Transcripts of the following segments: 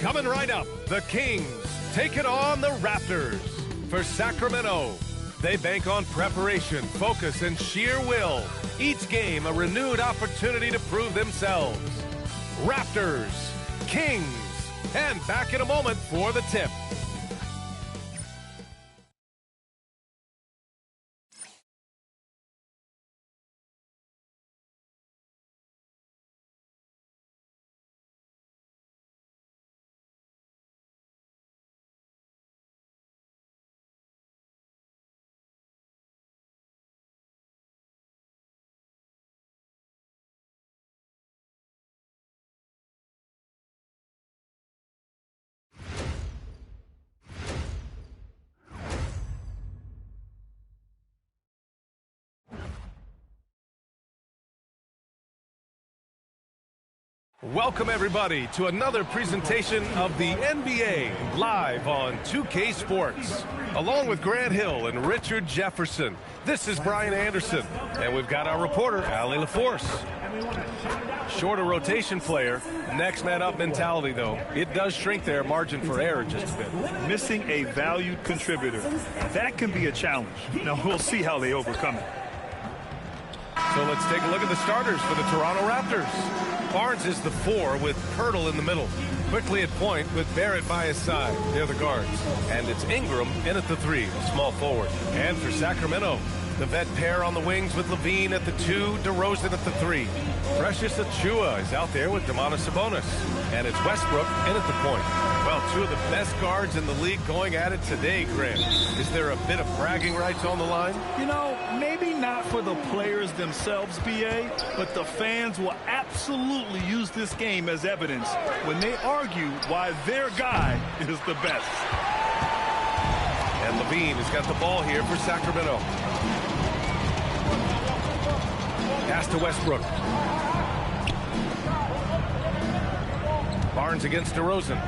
Coming right up, the Kings take it on the Raptors. For Sacramento, they bank on preparation, focus, and sheer will. Each game a renewed opportunity to prove themselves. Raptors, Kings, and back in a moment for the tip. Welcome, everybody, to another presentation of the NBA live on 2K Sports. Along with Grant Hill and Richard Jefferson, this is Brian Anderson, and we've got our reporter, Allie LaForce. Shorter rotation player, next man up mentality, though. It does shrink their margin for error just a bit. Missing a valued contributor. That can be a challenge. Now, we'll see how they overcome it. So let's take a look at the starters for the Toronto Raptors. Barnes is the 4 with Pirtle in the middle. Quickly at point with Barrett by his side. They're the guards. And it's Ingram in at the 3, small forward. And for Sacramento, the vet pair on the wings with Levine at the 2, DeRozan at the 3. Precious Achiuwa is out there with Domantas Sabonis. And it's Westbrook in at the point. Well, 2 of the best guards in the league going at it today, Grant. Is there a bit of bragging rights on the line? You know, maybe not for the players themselves, BA, but the fans will absolutely use this game as evidence when they argue why their guy is the best. And Levine has got the ball here for Sacramento. Pass to Westbrook. Barnes against DeRozan.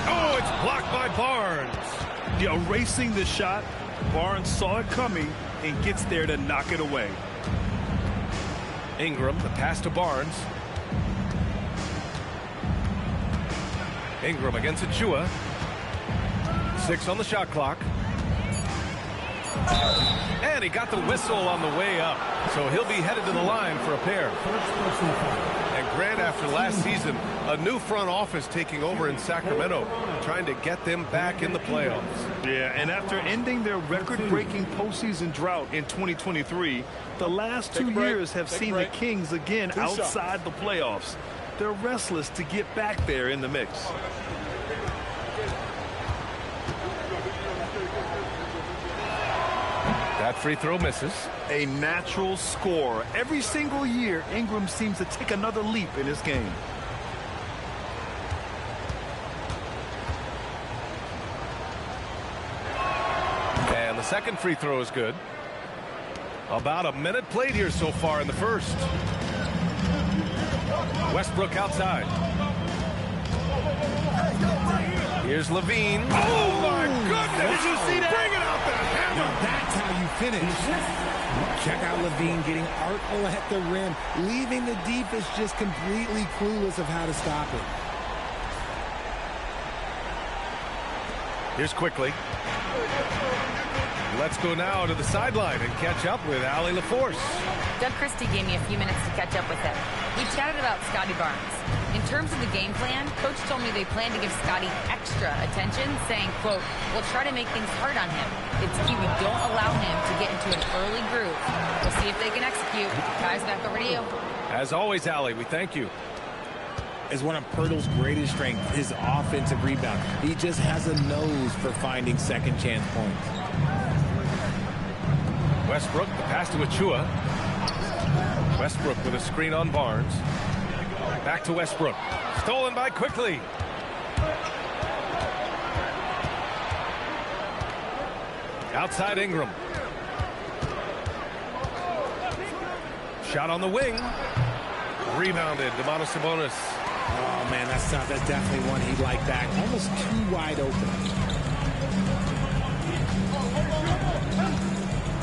Oh, it's blocked by Barnes. Yeah, erasing the shot. Barnes saw it coming and gets there to knock it away. Ingram, the pass to Barnes. Ingram against Achiuwa. 6 on the shot clock. And he got the whistle on the way up. So he'll be headed to the line for a pair. And Grant, after last season, a new front office taking over in Sacramento, trying to get them back in the playoffs. Yeah, and after ending their record-breaking postseason drought in 2023, the last 2 years have seen the Kings again outside the playoffs. They're restless to get back there in the mix. That free throw misses. A natural scorer. Every single year, Ingram seems to take another leap in his game. And the second free throw is good. About a minute played here so far in the first. Westbrook outside. Here's Levine. Oh, my goodness! Did you see that? Bring it out there! Now that's how you finish. Check out Levine getting artful at the rim, leaving the defense just completely clueless of how to stop it. Here's quickly. Let's go now to the sideline and catch up with Allie LaForce. Doug Christie gave me a few minutes to catch up with him. We chatted about Scotty Barnes. In terms of the game plan, Coach told me they plan to give Scotty extra attention, saying, quote, we'll try to make things hard on him. It's key we don't allow him to get into an early groove. We'll see if they can execute. Guys, back over to you. As always, Allie, we thank you. Is one of Pirtle's greatest strengths, his offensive rebound. He just has a nose for finding second chance points. Westbrook, the pass to Achiuwa. Westbrook with a screen on Barnes. Back to Westbrook. Stolen by Quickly. Outside Ingram. Shot on the wing. Rebounded. Domantas Sabonis. Oh, man, that's tough. That's definitely one he'd like back. Almost too wide open.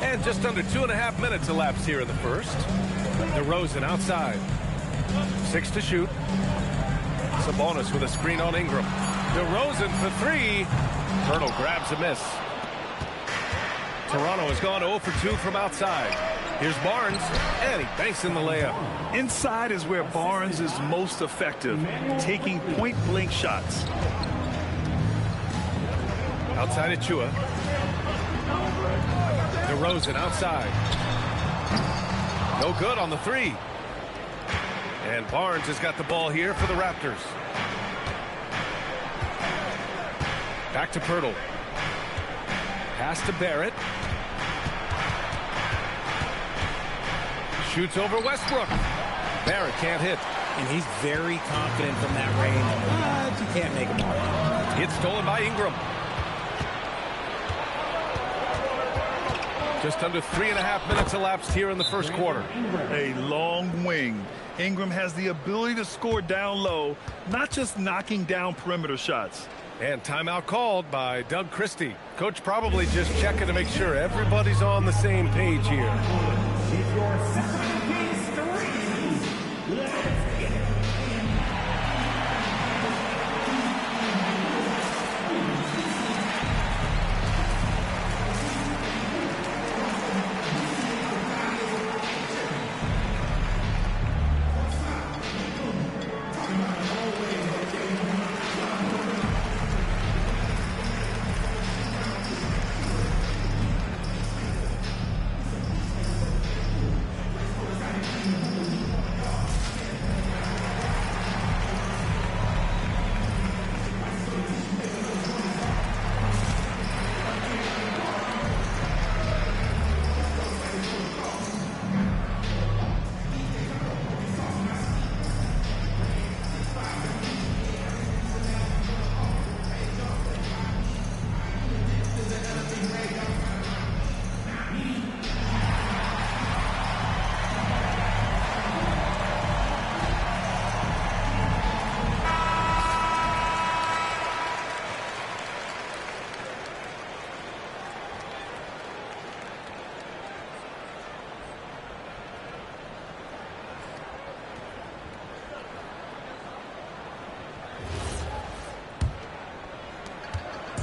And just under 2.5 minutes elapsed here in the first. DeRozan outside. 6 to shoot. Sabonis with a screen on Ingram. DeRozan for 3. Pirtle grabs a miss. Toronto has gone 0 for 2 from outside. Here's Barnes, and he banks in the layup. Inside is where Barnes is most effective, taking point-blank shots. Outside Achua. DeRozan outside. No good on the 3. And Barnes has got the ball here for the Raptors. Back to Pirtle. Pass to Barrett. Shoots over Westbrook. Barrett can't hit. And he's very confident from that range. But you can't make him all. Hit stolen by Ingram. Just under 3.5 minutes elapsed here in the first quarter. A long wing. Ingram has the ability to score down low, not just knocking down perimeter shots. And timeout called by Doug Christie. Coach probably just checking to make sure everybody's on the same page here.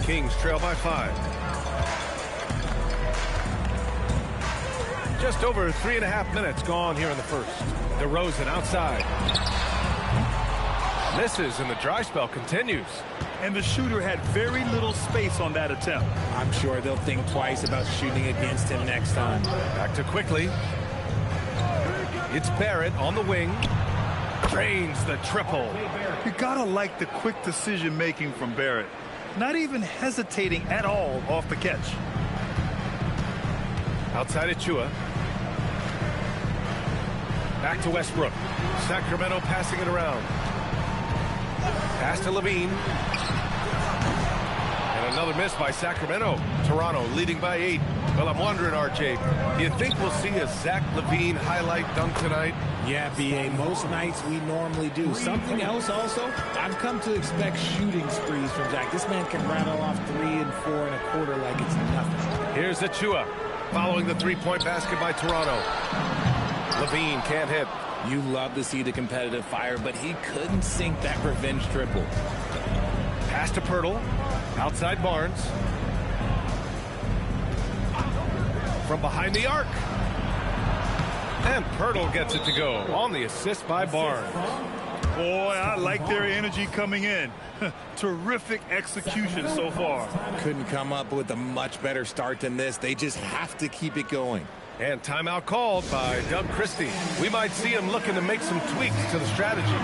Kings trail by 5. Just over 3.5 minutes gone here in the first. DeRozan outside. Misses, and the dry spell continues. And the shooter had very little space on that attempt. I'm sure they'll think twice about shooting against him next time. Back to quickly. It's Barrett on the wing. Drains the triple. You gotta like the quick decision making from Barrett. Not even hesitating at all off the catch. Outside Achua. Back to Westbrook. Sacramento passing it around. Pass to Levine. And another miss by Sacramento. Toronto leading by 8. Well, I'm wondering, RJ, do you think we'll see a Zach LaVine highlight dunk tonight? Yeah, B.A., most nights we normally do. Something else also, I've come to expect shooting sprees from Zach. This man can rattle off 3 and 4 and a quarter like it's nothing. Here's Achua following the three-point basket by Toronto. LaVine can't hit. You love to see the competitive fire, but he couldn't sink that revenge triple. Pass to Pirtle. Outside Barnes. From behind the arc. And Pirtle gets it to go on the assist by Barnes. Boy, I like their energy coming in. Terrific execution so far. Couldn't come up with a much better start than this. They just have to keep it going. And timeout called by Doug Christie. We might see him looking to make some tweaks to the strategy.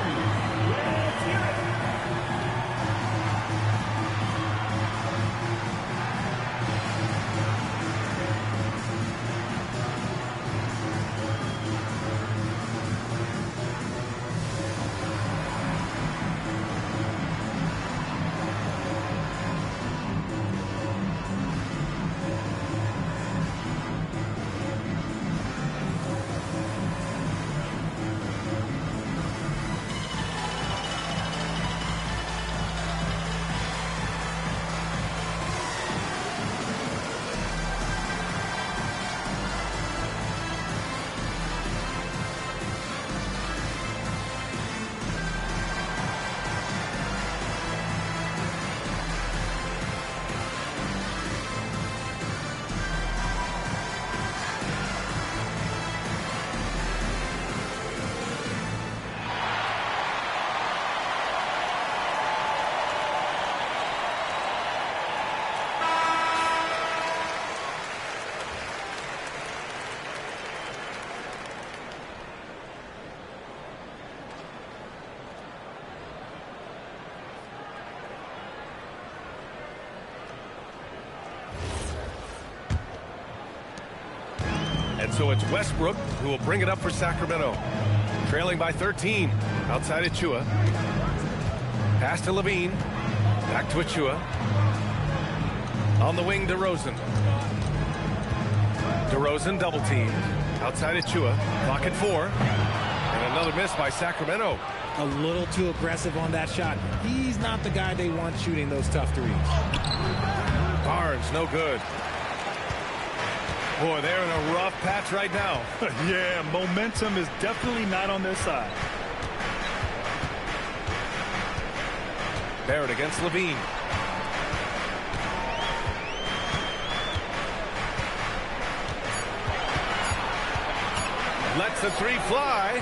So it's Westbrook who will bring it up for Sacramento. Trailing by 13. Outside Achua. Pass to Levine. Back to Achua. On the wing, DeRozan. DeRozan double teamed. Outside Achua. Clock at 4. And another miss by Sacramento. A little too aggressive on that shot. He's not the guy they want shooting those tough threes. Barnes, no good. Boy, they're in a rough patch right now. Yeah, momentum is definitely not on their side. Barrett against Levine. Lets the three fly.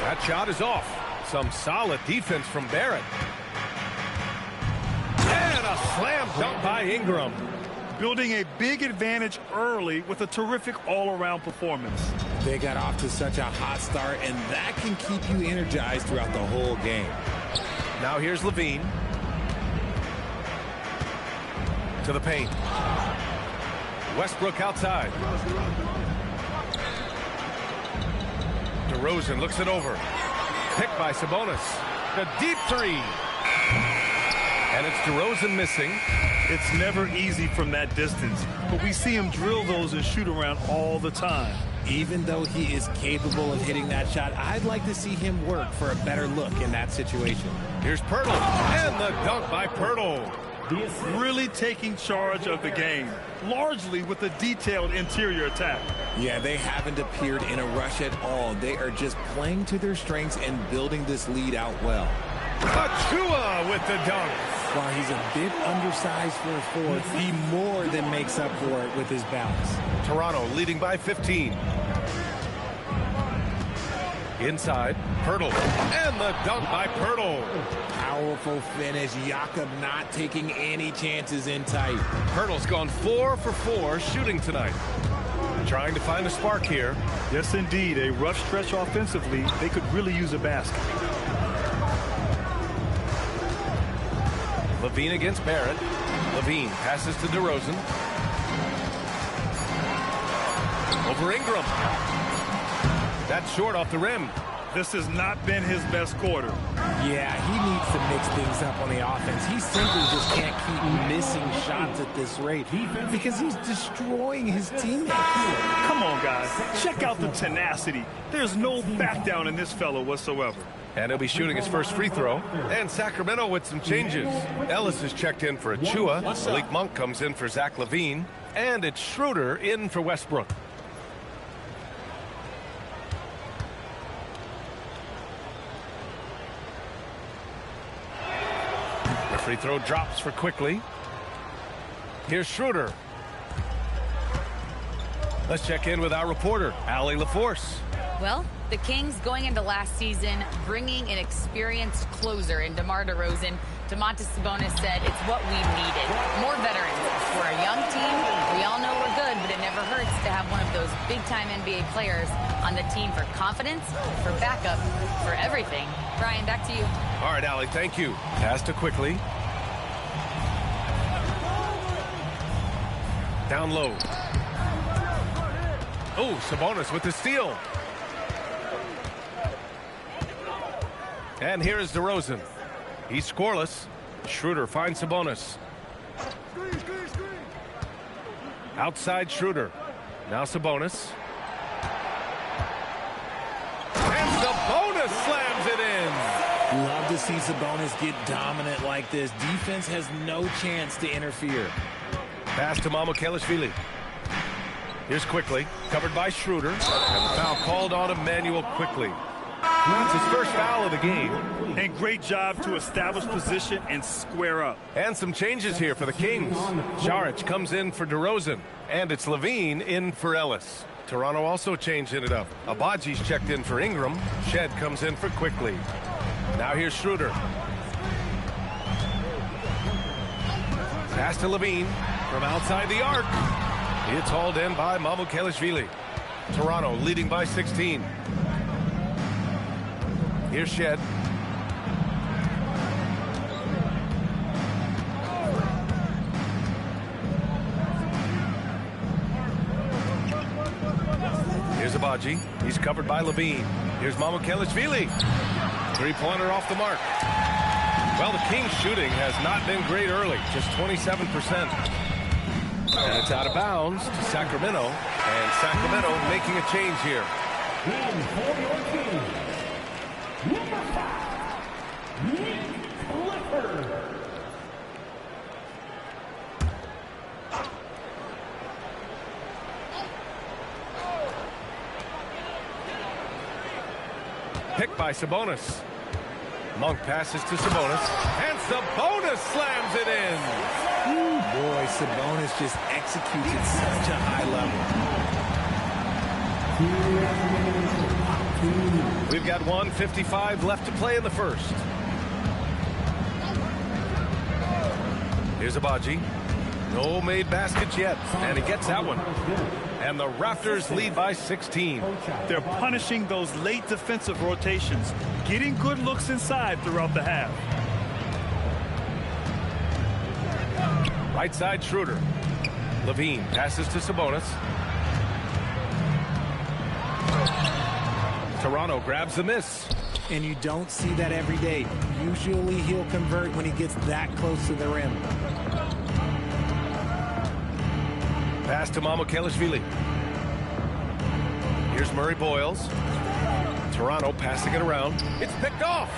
That shot is off. Some solid defense from Barrett. And a slam dunk by Ingram. Building a big advantage early with a terrific all-around performance. They got off to such a hot start, and that can keep you energized throughout the whole game. Now here's Levine. To the paint. Westbrook outside. DeRozan looks it over. Picked by Sabonis. The deep three. And it's DeRozan missing. It's never easy from that distance, but we see him drill those and shoot around all the time. Even though he is capable of hitting that shot, I'd like to see him work for a better look in that situation. Here's Pirtle. And the dunk by Pirtle. Really taking charge of the game, largely with a detailed interior attack. Yeah, they haven't appeared in a rush at all. They are just playing to their strengths and building this lead out well. Achua with the dunk. While he's a bit undersized for a forward, he more than makes up for it with his balance. Toronto leading by 15. Inside, Pirtle. And the dunk by Pirtle. Powerful finish. Jakob not taking any chances in tight. Pirtle's gone 4 for 4 shooting tonight. Trying to find a spark here. Yes, indeed. A rough stretch offensively. They could really use a basket. Levine against Barrett. Levine passes to DeRozan. Over Ingram. That's short off the rim. This has not been his best quarter. Yeah, he needs to mix things up on the offense. He simply just can't keep missing shots at this rate because he's destroying his teammates. Come on, guys. Check out the tenacity. There's no back down in this fellow whatsoever. And he'll be shooting his first free throw. And Sacramento with some changes. Ellis is checked in for Achua. Malik Monk comes in for Zach LaVine. And it's Schroeder in for Westbrook. The free throw drops for Quickly. Here's Schroeder. Let's check in with our reporter, Allie LaForce. Well, the Kings going into last season bringing an experienced closer in DeMar DeRozan. Domantas Sabonis said it's what we needed. More veterans. We're a young team. We all know we're good, but it never hurts to have one of those big-time NBA players on the team for confidence, for backup, for everything. Brian, back to you. All right, Allie, thank you. Pass to Quickly. Down low. Oh, Sabonis with the steal. And here is DeRozan. He's scoreless. Schroeder finds Sabonis. Outside Schroeder. Now Sabonis. And Sabonis slams it in. Love to see Sabonis get dominant like this. Defense has no chance to interfere. Pass to Mamukelashvili. Here's Quickly, covered by Schroeder. And the foul called on Emmanuel Quickly. That's his first foul of the game. And great job to establish position and square up. And some changes here for the Kings. Saric comes in for DeRozan. And it's Levine in for Ellis. Toronto also changing it up. Abaji's checked in for Ingram. Shed comes in for Quickly. Now here's Schroeder. Pass to Levine from outside the arc. It's hauled in by Mamukelashvili. Toronto leading by 16. Here's Shed. Abaji. He's covered by Levine. Here's Mamukelashvili. Three-pointer off the mark. Well, the Kings' shooting has not been great early, just 27%. And it's out of bounds to Sacramento. And Sacramento making a change here. In for your team, number 5, Nick Clifford. Picked by Sabonis. Monk passes to Sabonis. And Sabonis slams it in. Ooh, boy, Sabonis just executes at such a high level. We've got 1:55 left to play in the first. Here's Abaji. No made baskets yet, and he gets that one. And the Raptors lead by 16. They're punishing those late defensive rotations, getting good looks inside throughout the half. Right side Schroeder. Levine passes to Sabonis. Toronto grabs the miss. And you don't see that every day. Usually he'll convert when he gets that close to the rim. Pass to Mamukelashvili. Here's Murray Boyles. Toronto passing it around. It's picked off.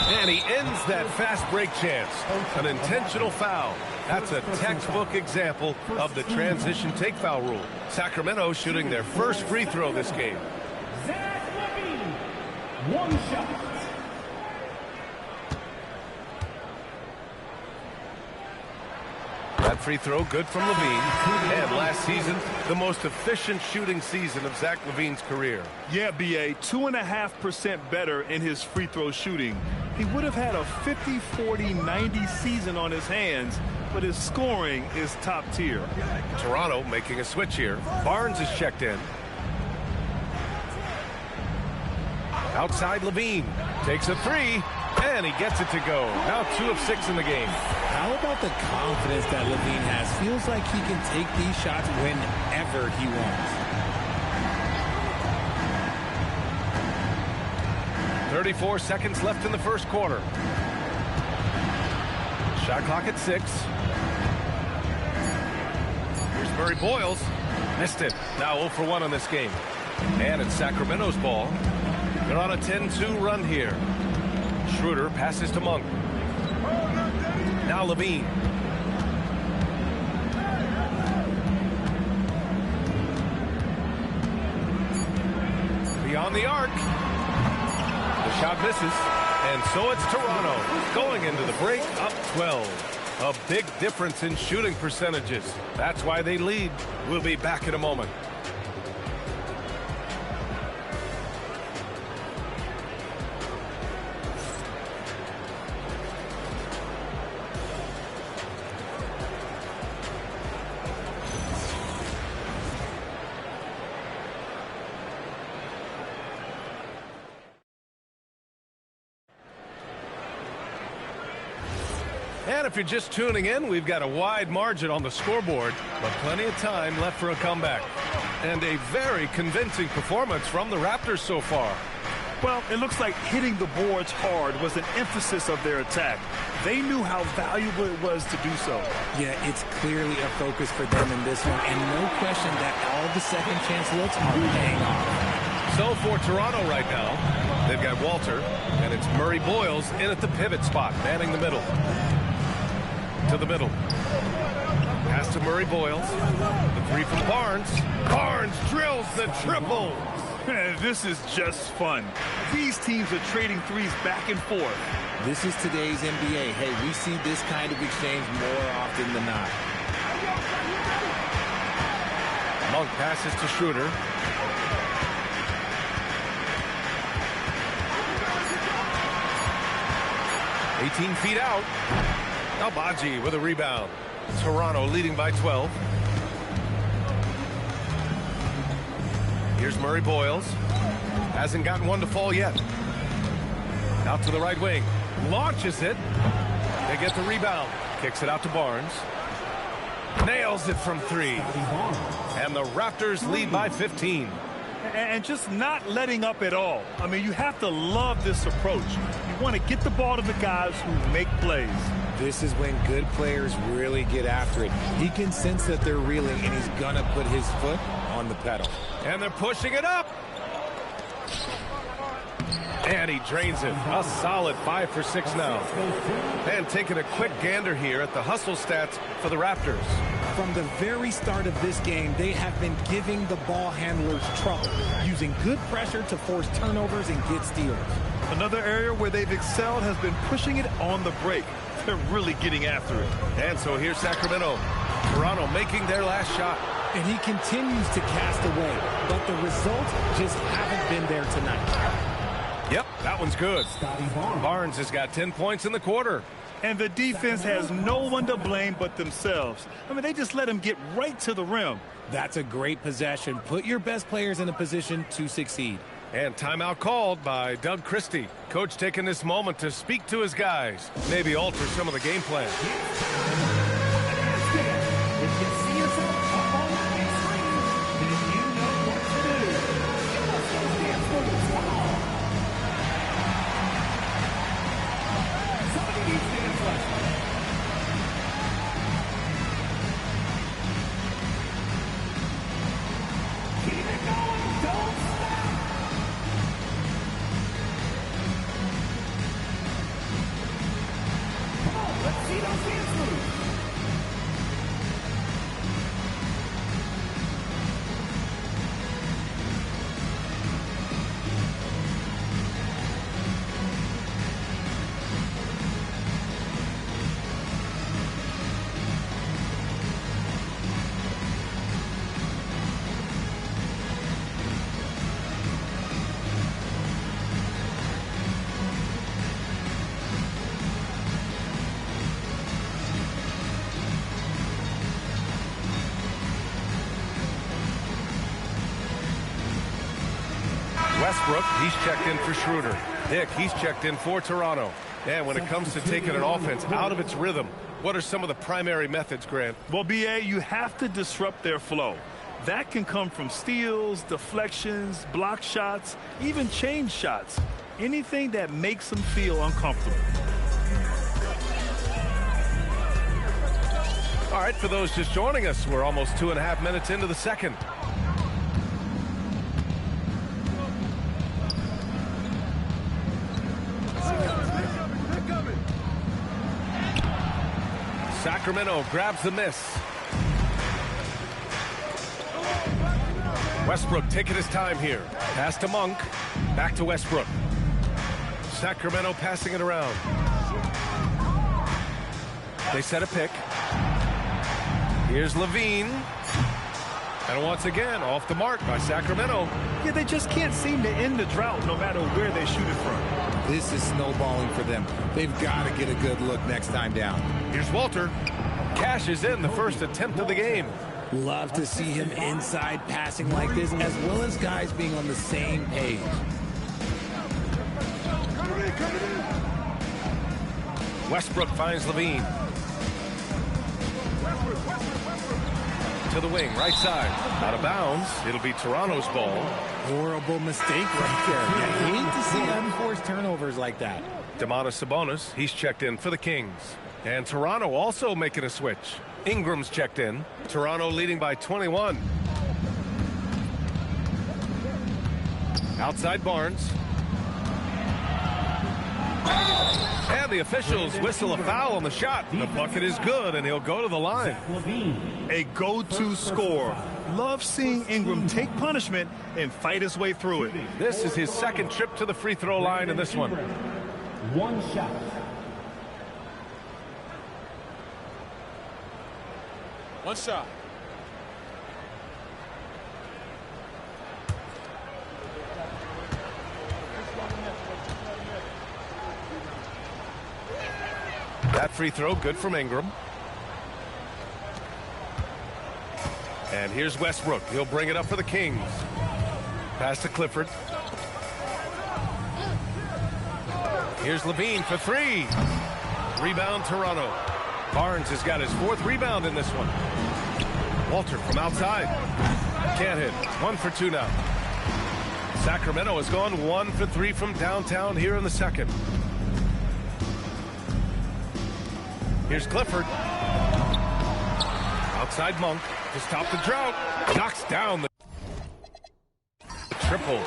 And he ends that fast break chance. An intentional foul. That's a textbook example of the transition take foul rule. Sacramento shooting their first free throw this game. Zach Levine, one shot. That free throw good from Levine. And last season, the most efficient shooting season of Zach Levine's career. Yeah, BA, 2.5% better in his free throw shooting. He would have had a 50, 40, 90 season on his hands, but his scoring is top tier. Toronto making a switch here. Barnes is checked in. Outside Levine. Takes a three, and he gets it to go. Now 2 of 6 in the game. How about the confidence that Levine has? Feels like he can take these shots whenever he wants. 34 seconds left in the first quarter. Shot clock at 6. Here's Murray Boyles. Missed it. Now 0 for 1 on this game. And it's Sacramento's ball. They're on a 10-2 run here. Schroeder passes to Monk. Now Levine. Beyond the arc. The shot misses. And so it's Toronto going into the break up 12. A big difference in shooting percentages. That's why they lead. We'll be back in a moment. And if you're just tuning in, we've got a wide margin on the scoreboard, but plenty of time left for a comeback. And a very convincing performance from the Raptors so far. Well, it looks like hitting the boards hard was an emphasis of their attack. They knew how valuable it was to do so. Yeah, it's clearly a focus for them in this one, and no question that all the second chance looks are paying off. So for Toronto right now, they've got Walter, and it's Murray Boyles in at the pivot spot, manning the middle. To the middle. Pass to Murray Boyles. The three from Barnes. Barnes drills the triple. This is just fun. These teams are trading threes back and forth. This is today's NBA. Hey, we see this kind of exchange more often than not. Monk passes to Schroeder. $18 feet out. Abaji with a rebound. Toronto leading by 12. Here's Murray Boyles. Hasn't gotten one to fall yet. Out to the right wing. Launches it. They get the rebound. Kicks it out to Barnes. Nails it from 3. And the Raptors lead by 15. And just not letting up at all. I mean, you have to love this approach. You want to get the ball to the guys who make plays. This is when good players really get after it. He can sense that they're reeling, and he's going to put his foot on the pedal. And they're pushing it up. And he drains it. A solid 5 for 6 now. And taking a quick gander here at the hustle stats for the Raptors. From the very start of this game, they have been giving the ball handlers trouble, using good pressure to force turnovers and get steals. Another area where they've excelled has been pushing it on the break. They're really getting after it. And so here's Sacramento. Toronto making their last shot. And he continues to cast away, but the results just haven't been there tonight. Yep, that one's good. Barnes has got 10 points in the quarter. And the defense has no one to blame but themselves. I mean, they just let him get right to the rim. That's a great possession. Put your best players in a position to succeed. And timeout called by Doug Christie. Coach taking this moment to speak to his guys. Maybe alter some of the game plan. Westbrook, he's checked in for Schroeder. Dick, he's checked in for Toronto. And when it comes to taking an offense out of its rhythm, what are some of the primary methods, Grant? Well, B.A., you have to disrupt their flow. That can come from steals, deflections, block shots, even change shots. Anything that makes them feel uncomfortable. All right, for those just joining us, we're almost 2.5 minutes into the second. Sacramento grabs the miss. Westbrook taking his time here. Pass to Monk. Back to Westbrook. Sacramento passing it around. They set a pick. Here's Levine. And once again, off the mark by Sacramento. Yeah, they just can't seem to end the drought no matter where they shoot it from. This is snowballing for them. They've got to get a good look next time down. Here's Walter. Cashes in the first attempt of the game. Love to see him inside passing like this, as well as guys being on the same page. Westbrook finds Levine. To the wing, right side. Out of bounds. It'll be Toronto's ball. Horrible mistake right there. You hate to see unforced turnovers like that. Domantas Sabonis, he's checked in for the Kings. And Toronto also making a switch. Ingram's checked in. Toronto leading by 21. Outside Barnes. And the officials whistle a foul on the shot. The bucket is good, and he'll go to the line. A go-to scorer. Love seeing Ingram take punishment and fight his way through it. This is his second trip to the free throw line in this one. One shot. One shot. That free throw good from Ingram. And here's Westbrook. He'll bring it up for the Kings. Pass to Clifford. Here's Levine for three. Rebound Toronto. Barnes has got his fourth rebound in this one. Walter from outside. Can't hit. 1 for 2 now. Sacramento has gone 1 for 3 from downtown here in the second. Here's Clifford. Outside Monk to stop the drought. Knocks down the triple.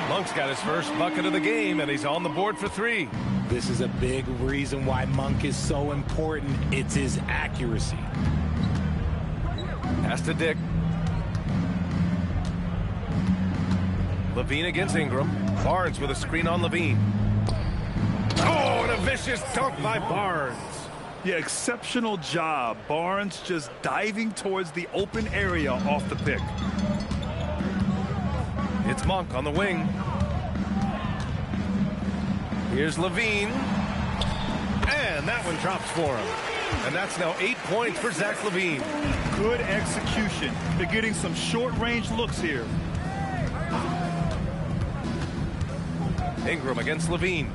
Monk's got his first bucket of the game, and he's on the board for 3. This is a big reason why Monk is so important. It's his accuracy. Pass to Dick. Levine against Ingram. Barnes with a screen on Levine. Oh, and a vicious dunk by Barnes. Yeah, exceptional job. Barnes just diving towards the open area off the pick. It's Monk on the wing. Here's Levine. And that one drops for him. And that's now 8 points for Zach Levine. Good execution. They're getting some short-range looks here. Ingram against Levine.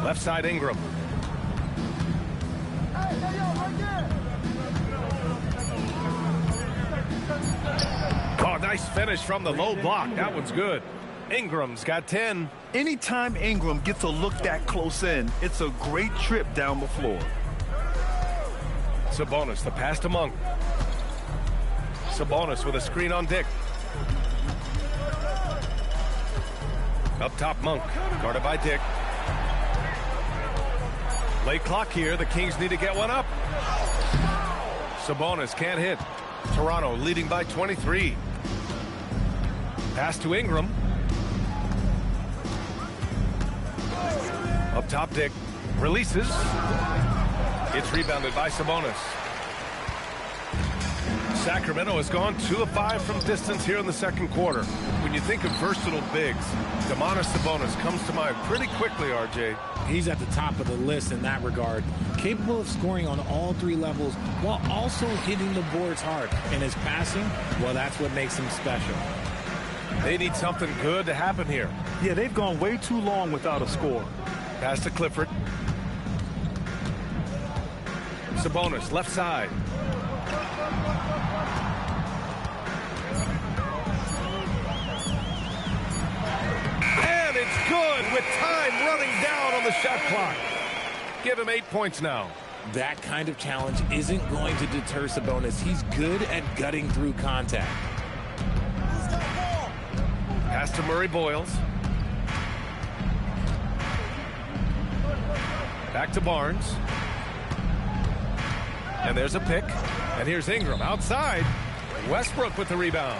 Left side Ingram. Oh, nice finish from the low block. That one's good. Ingram's got 10. Anytime Ingram gets a look that close in, it's a great trip down the floor. Sabonis, the pass to Monk. Sabonis with a screen on Dick. Up top, Monk, guarded by Dick. Late clock here. The Kings need to get one up. Sabonis can't hit. Toronto leading by 23. Pass to Ingram. Up top, Dick. Releases. It's rebounded by Sabonis. Sacramento has gone 2 of 5 from distance here in the second quarter. When you think of versatile bigs, Domantas Sabonis comes to mind pretty quickly, RJ. He's at the top of the list in that regard. Capable of scoring on all 3 levels while also hitting the boards hard. And his passing, well, that's what makes him special. They need something good to happen here. Yeah, they've gone way too long without a score. Pass to Clifford. Sabonis, left side. And it's good with time running down on the shot clock. Give him 8 points now. That kind of challenge isn't going to deter Sabonis. He's good at gutting through contact. Pass to Murray Boyles. Back to Barnes. And there's a pick. And here's Ingram outside. Westbrook with the rebound.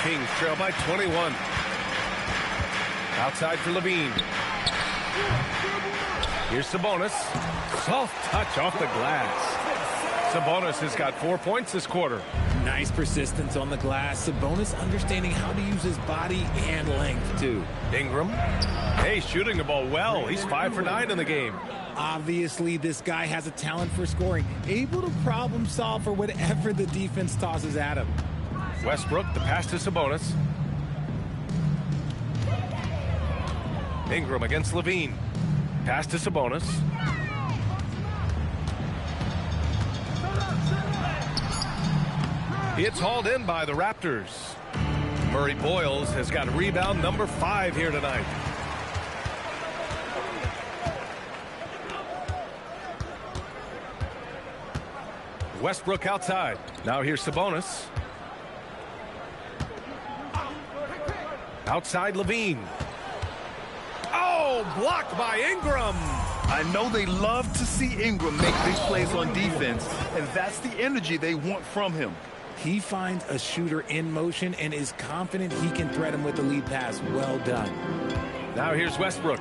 Kings trail by 21. Outside for Levine. Here's Sabonis. Soft touch off the glass. Sabonis has got 4 points this quarter. Nice persistence on the glass. Sabonis understanding how to use his body and length, too. Ingram. Hey, shooting the ball well. He's 5 for 9 in the game. Obviously, this guy has a talent for scoring. Able to problem solve for whatever the defense tosses at him. Westbrook, the pass to Sabonis. Ingram against Levine. Pass to Sabonis. It's hauled in by the Raptors. Murray Boyles has got rebound number 5 here tonight. Westbrook outside. Now here's Sabonis. Outside Levine. Oh, blocked by Ingram. I know they love to see Ingram make big plays on defense, and that's the energy they want from him. He finds a shooter in motion and is confident he can threat him with the lead pass. Well done. Now here's Westbrook.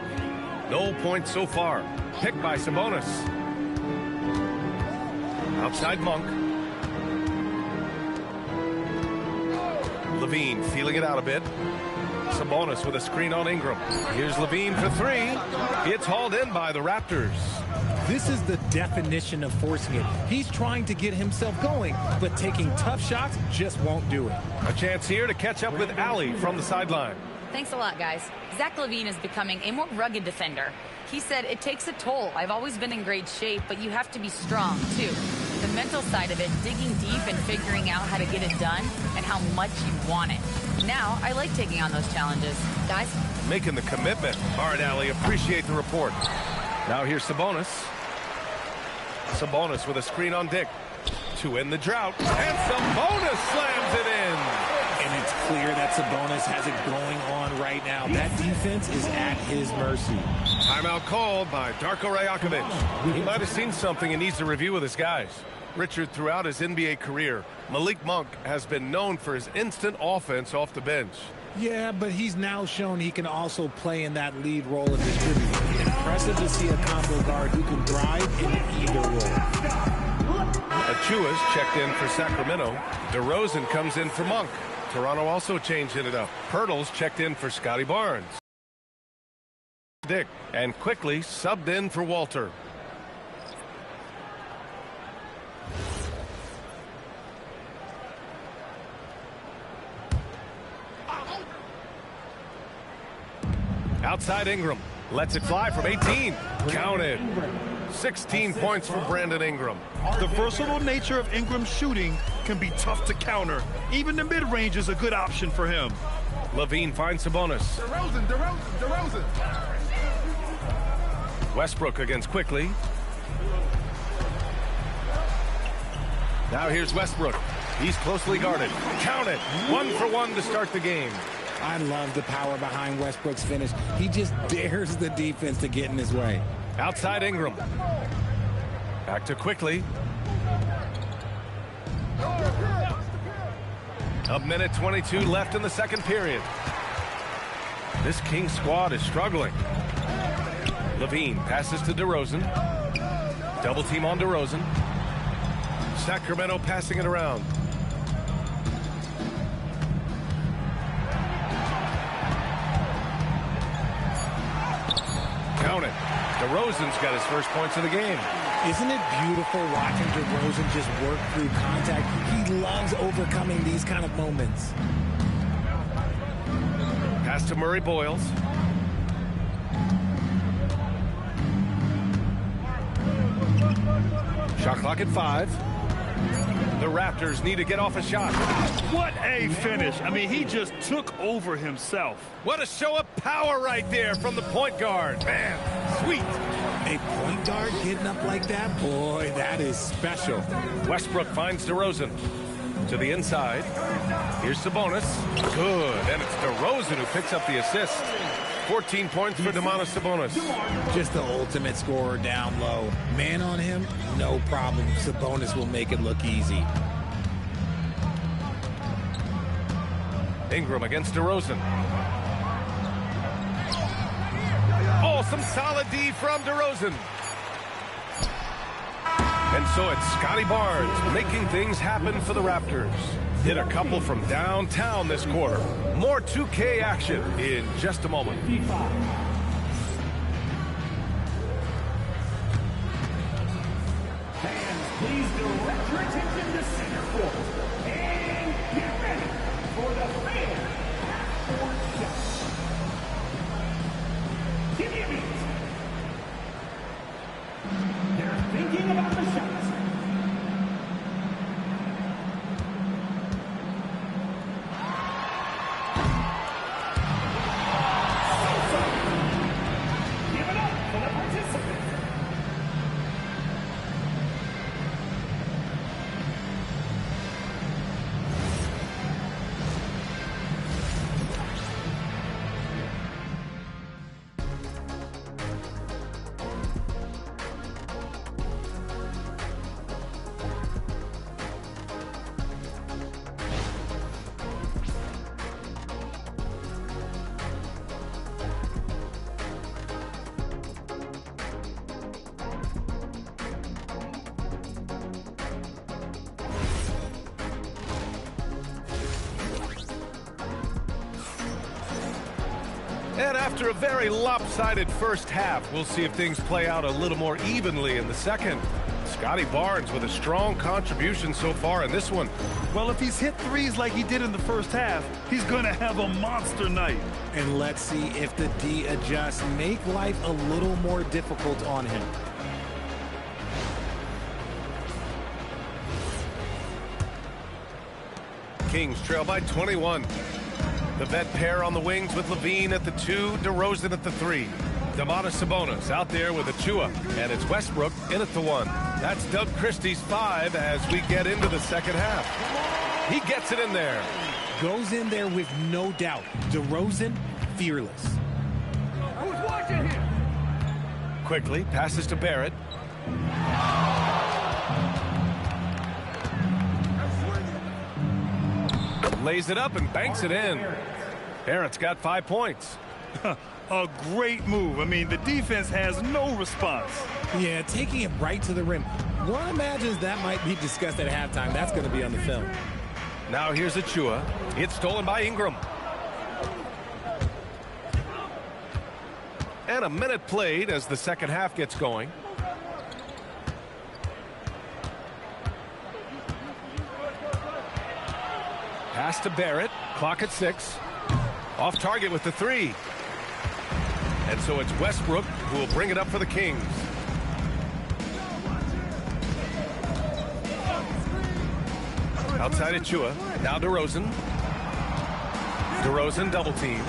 No points so far. Picked by Sabonis. Outside Monk. Levine feeling it out a bit. Sabonis with a screen on Ingram. Here's Levine for 3. It's hauled in by the Raptors. This is the definition of forcing it. He's trying to get himself going, but taking tough shots just won't do it. A chance here to catch up with Allie from the sideline. Thanks a lot, guys. Zach Levine is becoming a more rugged defender. He said, it takes a toll. I've always been in great shape, but you have to be strong, too. The mental side of it, digging deep and figuring out how to get it done and how much you want it. Now, I like taking on those challenges. Guys? Making the commitment. All right, Allie, appreciate the report. Now here's Sabonis. Sabonis with a screen on Dick. To end the drought. And Sabonis slams it in. And it's clear that Sabonis has it going on right now. That defense is at his mercy. Timeout called by Darko Rajakovic. He might have seen something and needs to review with his guys. Richard, throughout his NBA career, Malik Monk has been known for his instant offense off the bench. Yeah, but he's now shown he can also play in that lead role of distributing. Impressive to see a combo guard who can thrive in either role. Achua's checked in for Sacramento. DeRozan comes in for Monk. Toronto also changing it up. Pirtle's checked in for Scotty Barnes. Dick, and quickly subbed in for Walter. Outside Ingram. Lets it fly from 18. Counted. 16 points for Brandon Ingram. The versatile nature of Ingram's shooting can be tough to counter. Even the mid-range is a good option for him. Levine finds Sabonis. DeRozan. Westbrook against Quickly. Now here's Westbrook. He's closely guarded. Count it. 1 for 1 to start the game. I love the power behind Westbrook's finish. He just dares the defense to get in his way. Outside Ingram. Back to Quickly. A minute 22 left in the second period. This Kings squad is struggling. Levine passes to DeRozan. Double team on DeRozan. Sacramento passing it around. Count it. DeRozan's got his first points of the game. Isn't it beautiful watching DeRozan just work through contact? He loves overcoming these kind of moments. Pass to Murray Boyles. Shot clock at 5. The Raptors need to get off a shot. What a finish. I mean, he just took over himself. What a show of power right there from the point guard. Man, sweet. A point guard getting up like that? Boy, that is special. Westbrook finds DeRozan. To the inside. Here's Sabonis. Good. And it's DeRozan who picks up the assist. 14 points for Domantas Sabonis. Just the ultimate scorer down low. Man on him, no problem. Sabonis will make it look easy. Ingram against DeRozan. Oh, some solid D from DeRozan. And so it's Scotty Barnes making things happen for the Raptors. Hit a couple from downtown this quarter. More 2K action in just a moment. Fans, please direct your attention to center court. And get ready for the fan half-court shot. Give me a beat. They're thinking about the shots. Give it up for the participants. And after a very lopsided first half, we'll see if things play out a little more evenly in the second. Scotty Barnes with a strong contribution so far in this one. Well, if he's hit threes like he did in the first half, he's going to have a monster night. And let's see if the D adjusts, make life a little more difficult on him. Kings trail by 21. The vet pair on the wings with Levine at the 2, DeRozan at the 3. Domantas Sabonis out there with Achua, and it's Westbrook in at the 1. That's Doug Christie's 5 as we get into the second half. He gets it in there. Goes in there with no doubt. DeRozan, fearless. Who's watching him? Quickly passes to Barrett. Lays it up and banks it in. Barrett's got 5 points. A great move. I mean, the defense has no response. Yeah, taking it right to the rim. One imagines that might be discussed at halftime. That's going to be on the film. Now here's Achua. It's stolen by Ingram. And a minute played as the second half gets going. Pass to Barrett. Clock at 6. Off target with the 3. And so it's Westbrook who will bring it up for the Kings. Outside Achua. Now DeRozan. DeRozan double team.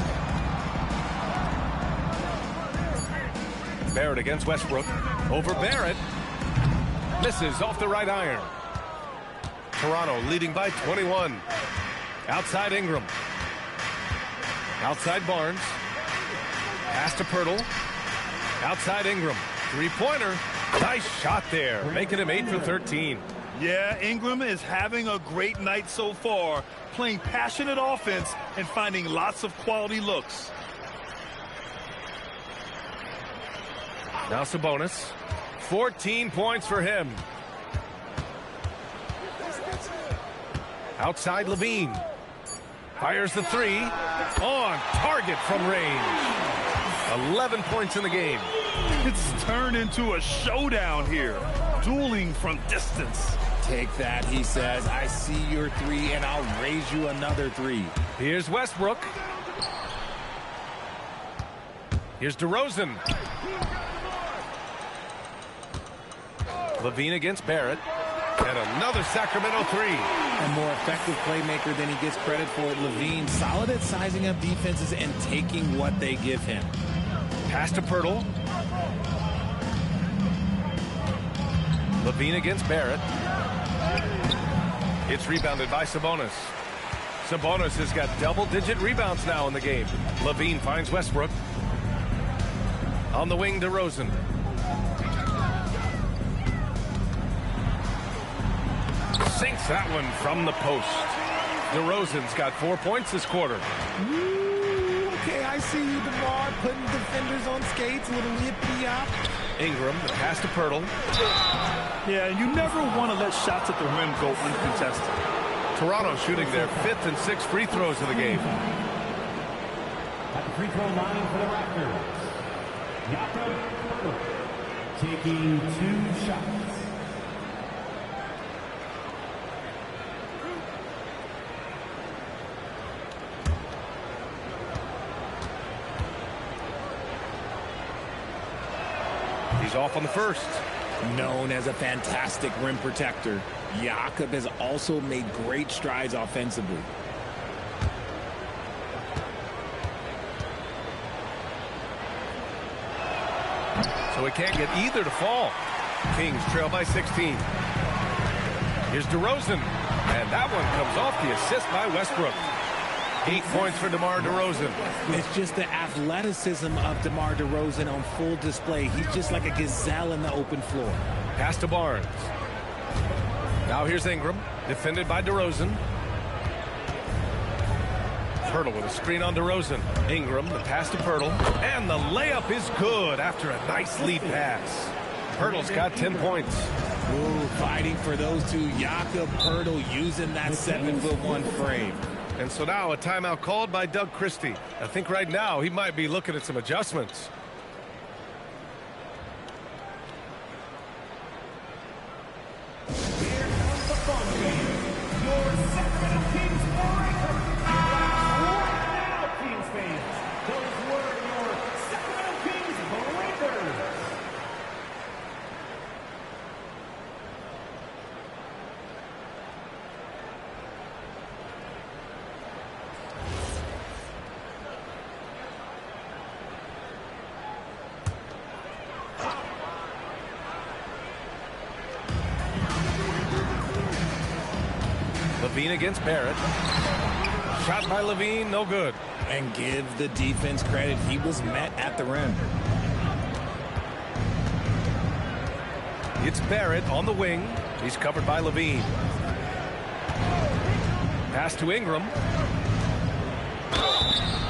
Barrett against Westbrook. Over Barrett. Misses off the right iron. Toronto leading by 21. Outside Ingram. Outside Barnes. Pass to Pirtle. Outside Ingram. Three-pointer. Nice shot there, making him 8 for 13. Yeah, Ingram is having a great night so far, playing passionate offense and finding lots of quality looks. Now Sabonis. 14 points for him. Outside Levine. Fires the 3. On target from range. 11 points in the game. It's turned into a showdown here. Dueling from distance. Take that, he says. I see your 3, and I'll raise you another 3. Here's Westbrook. Here's DeRozan. Levine against Barrett. And another Sacramento 3. A more effective playmaker than he gets credit for. Levine, solid at sizing up defenses and taking what they give him. Pass to Pirtle. Levine against Barrett. It's rebounded by Sabonis. Sabonis has got double-digit rebounds now in the game. Levine finds Westbrook. On the wing, DeRozan. Sinks that one from the post. DeRozan's got 4 points this quarter. Ooh, okay, I see you, DeMar, putting defenders on skates, a little hippity-hop. Ingram, the pass to Pirtle. Yeah, you never want to let shots at the rim go uncontested. Toronto shooting their 5th and 6th free throws of the game. At the free throw line for the Raptors, Jakob taking 2 shots. He's off on the first. Known as a fantastic rim protector, Jakob has also made great strides offensively. So he can't get either to fall. Kings trail by 16. Here's DeRozan. And that one comes off the assist by Westbrook. 8 points for DeMar DeRozan. It's just the athleticism of DeMar DeRozan on full display. He's just like a gazelle in the open floor. Pass to Barnes. Now here's Ingram, defended by DeRozan. Pirtle with a screen on DeRozan. Ingram, the pass to Pirtle. And the layup is good after a nice lead pass. Pirtle's got 10 points. Ooh, fighting for those two. Jakob Pirtle using that 7'1" frame. And so now a timeout called by Doug Christie. I think right now he might be looking at some adjustments. Here comes the fun game. Your Sacramento Kings breaker. Right now, Kings fans, those were your Sacramento Kings breakers. LaVine against Barrett. Shot by LaVine, no good. And give the defense credit. He was met at the rim. It's Barrett on the wing. He's covered by LaVine. Pass to Ingram.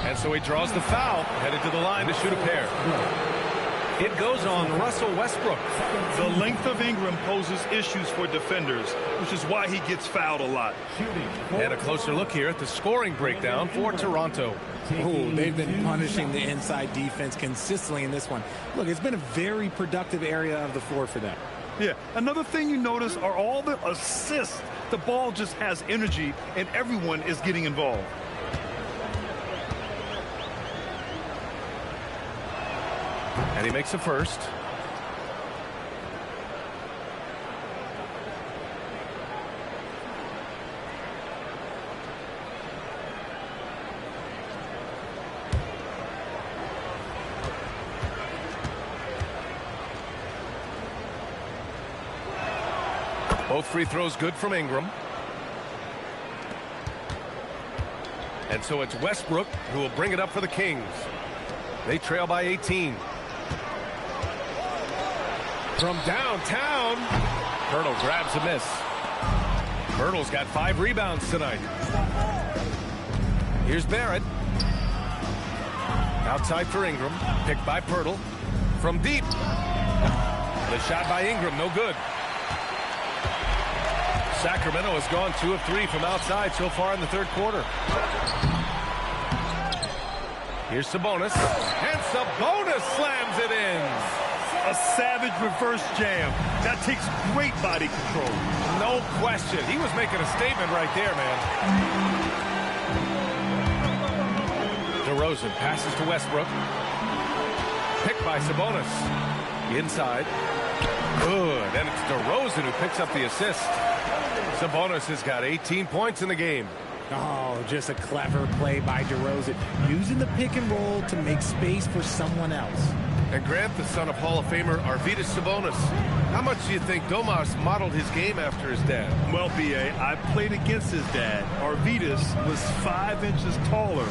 And so he draws the foul, headed to the line to shoot a pair. It goes on Russell Westbrook. The length of Ingram poses issues for defenders, which is why he gets fouled a lot. And a closer look here at the scoring breakdown for Toronto. Oh, they've been punishing the inside defense consistently in this one. Look, it's been a very productive area of the floor for them. Yeah, another thing you notice are all the assists. The ball just has energy, and everyone is getting involved. And he makes a first. Both free throws good from Ingram. And so it's Westbrook who will bring it up for the Kings. They trail by 18. From downtown, Hurdle grabs a miss. Hurdle's got 5 rebounds tonight. Here's Barrett. Outside for Ingram. Picked by Pirtle. From deep. The shot by Ingram, no good. Sacramento has gone 2 of 3 from outside so far in the third quarter. Here's Sabonis. And Sabonis slams it in. A savage reverse jam. That takes great body control. No question. He was making a statement right there, man. DeRozan passes to Westbrook. Picked by Sabonis. Inside. Good. And it's DeRozan who picks up the assist. Sabonis has got 18 points in the game. Oh, just a clever play by DeRozan, using the pick and roll to make space for someone else. And Grant, the son of Hall of Famer Arvydas Sabonis. How much do you think Domas modeled his game after his dad? Well, B.A., I played against his dad. Arvydas was 5 inches taller,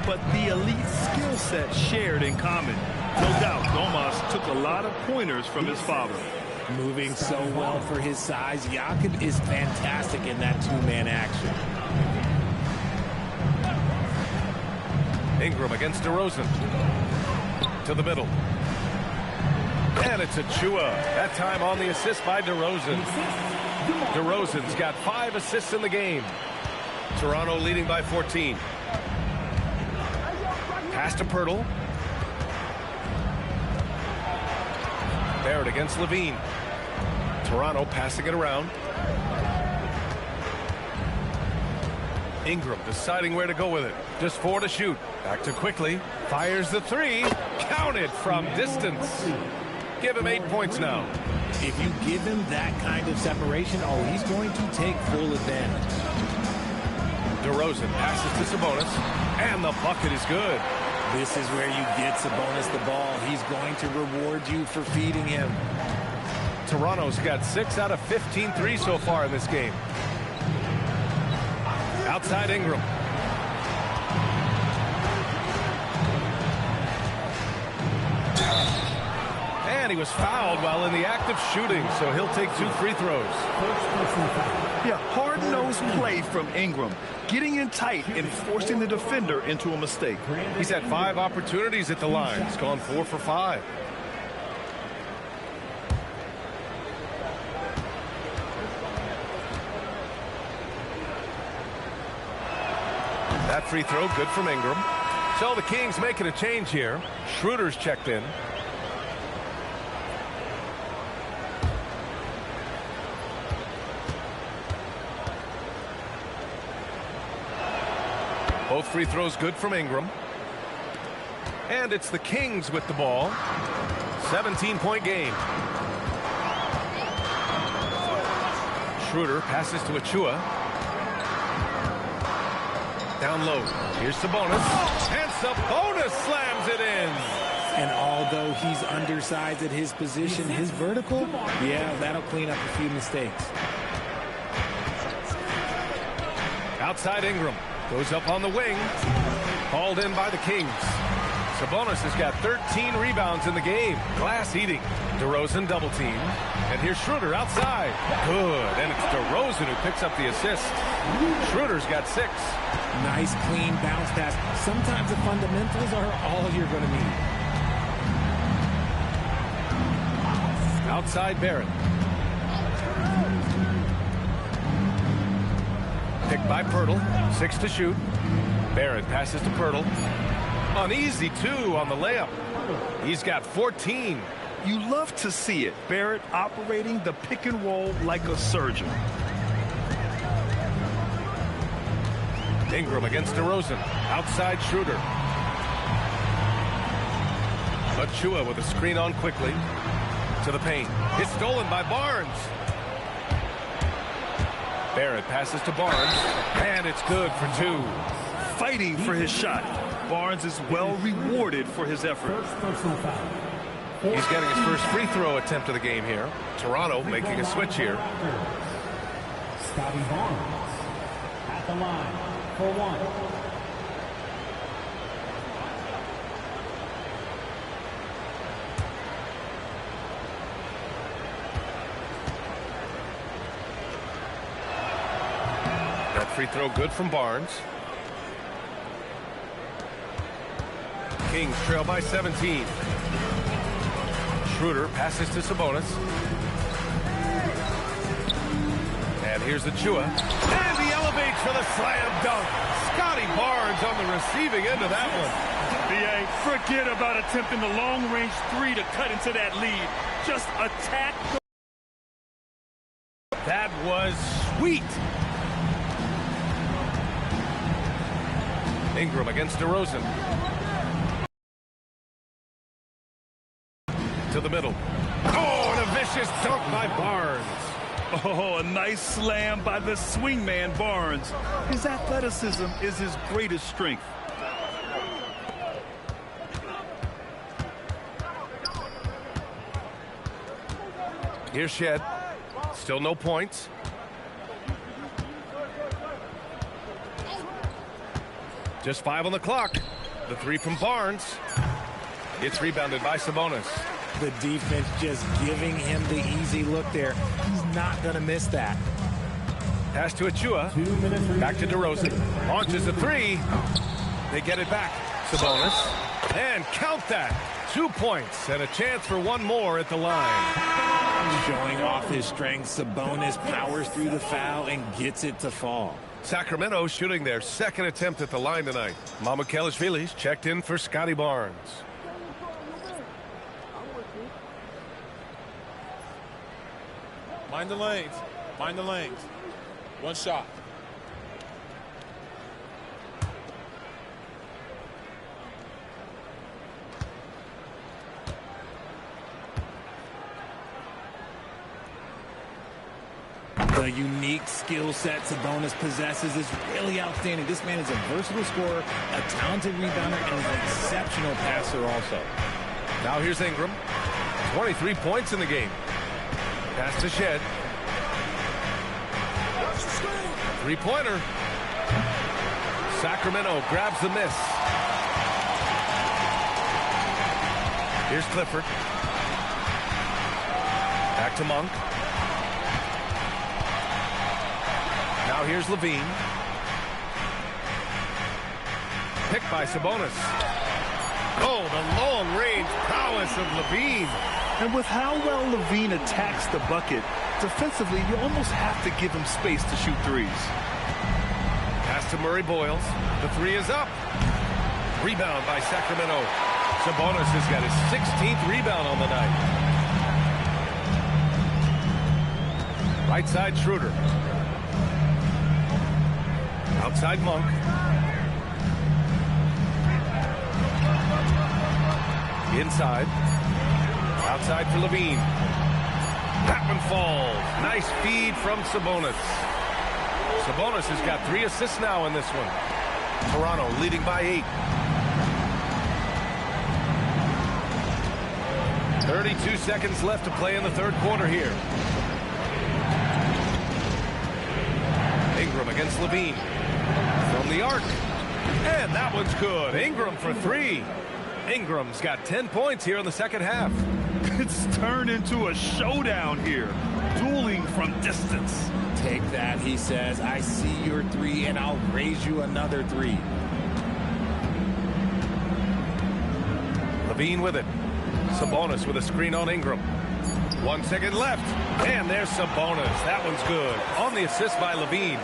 but the elite skill set shared in common. No doubt, Domas took a lot of pointers from his father. Moving so well for his size, Jakob is fantastic in that two-man action. Ingram against DeRozan. To the middle. And it's Achua. That time on the assist by DeRozan. DeRozan's got 5 assists in the game. Toronto leading by 14. Pass to Pirtle. Barrett against LaVine. Toronto passing it around. Ingram deciding where to go with it. Just 4 to shoot. Back to quickly. Fires the 3. Counted from distance. Give him 8 points now. If you give him that kind of separation, oh, he's going to take full advantage. DeRozan passes to Sabonis. And the bucket is good. This is where you get Sabonis the ball. He's going to reward you for feeding him. Toronto's got 6 out of 15 threes so far in this game. Outside Ingram. And he was fouled while in the act of shooting, so he'll take 2 free throws. Yeah, hard-nosed play from Ingram, getting in tight and forcing the defender into a mistake. He's had 5 opportunities at the line. He's gone 4 for 5. That free throw good from Ingram. So the Kings making a change here. Schroeder's checked in. Both free throws good from Ingram. And it's the Kings with the ball. 17-point game. Schroeder passes to Achua. Down low. Here's Sabonis. And Sabonis slams it in. And although he's undersized at his position, his vertical, yeah, that'll clean up a few mistakes. Outside Ingram. Goes up on the wing. Hauled in by the Kings. Sabonis has got 13 rebounds in the game. Glass eating. DeRozan double team. And here's Schroeder outside. Good. And it's DeRozan who picks up the assist. Schroeder's got 6. Nice, clean bounce pass. Sometimes the fundamentals are all you're going to need. Outside Barrett. Picked by Pirtle. 6 to shoot. Barrett passes to Pirtle. An easy 2 on the layup. He's got 14. You love to see it. Barrett operating the pick and roll like a surgeon. Ingram against DeRozan. Outside Schroeder. Achua with a screen on quickly. To the paint. It's stolen by Barnes. Barrett passes to Barnes. And it's good for 2. Fighting for his shot. Barnes is well rewarded for his effort. He's getting his first free throw attempt of the game here. Toronto making a switch here. Scotty Barnes at the line for 1. That free throw good from Barnes. Kings trail by 17. Schroeder passes to Sabonis. And here's Achua. And he elevates for the slam dunk. Scotty Barnes on the receiving end of that one. B.A., forget about attempting the long-range 3 to cut into that lead. Just attack. That was sweet. Ingram against DeRozan. To the middle. Oh, and a vicious dunk by Barnes. Oh, a nice slam by the swingman Barnes. His athleticism is his greatest strength. Here's Shed. Still no points. Just 5 on the clock. The 3 from Barnes. It's rebounded by Sabonis. The defense just giving him the easy look there. He's not going to miss that. Pass to Achua. Back to DeRozan. Launches a 3. They get it back. Sabonis. And count that. 2 points and a chance for 1 more at the line. Showing off his strength, Sabonis powers through the foul and gets it to fall. Sacramento shooting their 2nd attempt at the line tonight. Mamukelashvili's checked in for Scotty Barnes. Mind the lanes. Mind the lanes. 1 shot. The unique skill set Sabonis possesses is really outstanding. This man is a versatile scorer, a talented rebounder, and an exceptional passer also. Now here's Ingram. 23 points in the game. Pass to Shed. 3-pointer. Sacramento grabs the miss. Here's Clifford. Back to Monk. Now here's Levine. Picked by Sabonis. Oh, the long-range prowess of Levine. And with how well Levine attacks the bucket, defensively, you almost have to give him space to shoot threes. Pass to Murray Boyles. The 3 is up. Rebound by Sacramento. Sabonis has got his 16th rebound on the night. Right side Schroeder. Outside Monk. Inside. Outside for Levine. That one falls. Nice feed from Sabonis. Sabonis has got 3 assists now in this one. Toronto leading by 8. 32 seconds left to play in the 3rd quarter here. Ingram against Levine. the arc. And that one's good. Ingram for three. Ingram's got 10 points here in the second half. It's turned into a showdown here. Dueling from distance. Take that, he says. I see your three, and I'll raise you another three. Levine with it. Sabonis with a screen on Ingram. 1 second left. And there's Sabonis. That one's good. On the assist by Levine.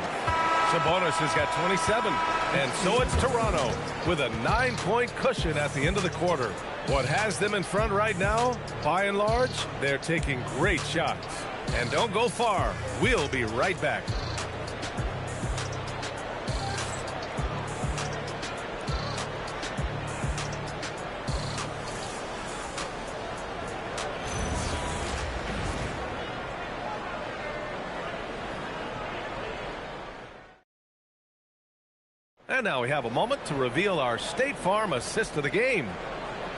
Sabonis has got 27. And so it's Toronto with a 9-point cushion at the end of the quarter. What has them in front right now, by and large, they're taking great shots. And don't go far. We'll be right back. And now we have a moment to reveal our State Farm assist of the game.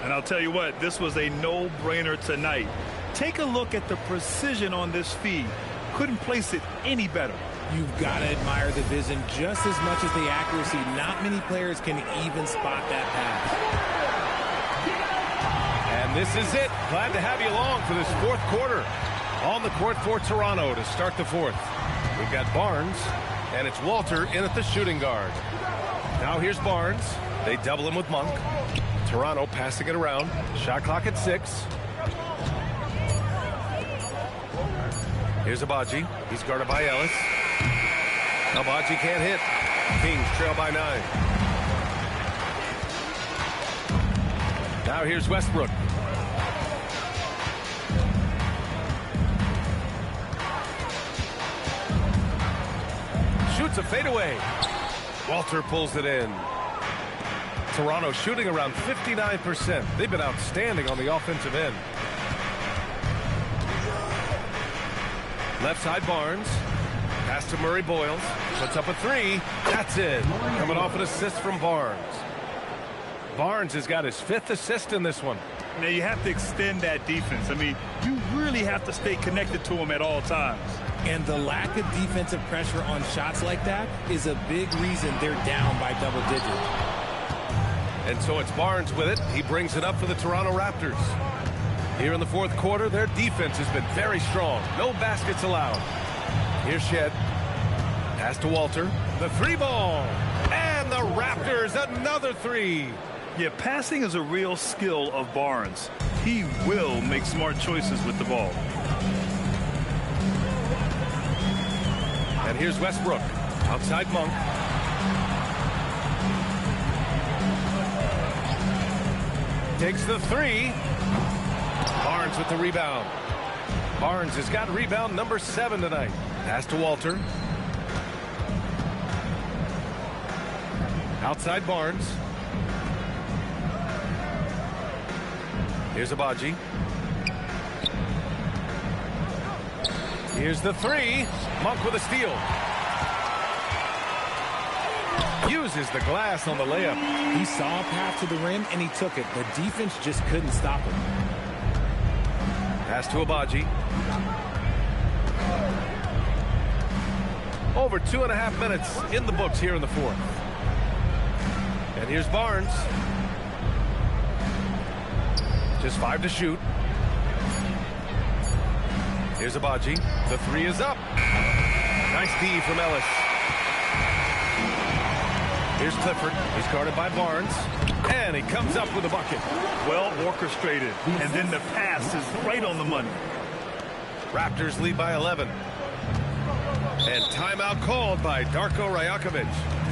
And I'll tell you what, this was a no-brainer tonight. Take a look at the precision on this feed. Couldn't place it any better. You've got to admire the vision just as much as the accuracy. Not many players can even spot that pass. And this is it. Glad to have you along for this fourth quarter. On the court for Toronto to start the fourth. We've got Barnes, and it's Walter in at the shooting guard. Now here's Barnes. They double him with Monk. Toronto passing it around. Shot clock at 6. Here's Abaji. He's guarded by Ellis. Abaji can't hit. Kings trail by 9. Now here's Westbrook. Shoots a fadeaway. Walter pulls it in. Toronto shooting around 59%. They've been outstanding on the offensive end. Left side Barnes. Pass to Murray Boyles. Puts up a three. That's it. Coming off an assist from Barnes. Barnes has got his 5th assist in this one. Now you have to extend that defense. I mean, you really have to stay connected to him at all times. And the lack of defensive pressure on shots like that is a big reason they're down by double digits. And so it's Barnes with it. He brings it up for the Toronto Raptors. Here in the fourth quarter, their defense has been very strong. No baskets allowed. Here's Shed. Pass to Walter. The three ball. And the Raptors, another three. Yeah, passing is a real skill of Barnes. He will make smart choices with the ball. And here's Westbrook. Outside Monk. Takes the three. Barnes with the rebound. Barnes has got rebound number 7 tonight. Pass to Walter. Outside Barnes. Here's Abaji. Here's the three. Monk with a steal. Uses the glass on the layup. He saw a path to the rim, and he took it. The defense just couldn't stop him. Pass to Abaji. Over 2.5 minutes in the books here in the fourth. And here's Barnes. Just 5 to shoot. Here's Abaji. The three is up. Nice D from Ellis. Here's Clifford. He's guarded by Barnes. And he comes up with a bucket. Well orchestrated. And then the pass is right on the money. Raptors lead by 11. And timeout called by Darko Rajakovic.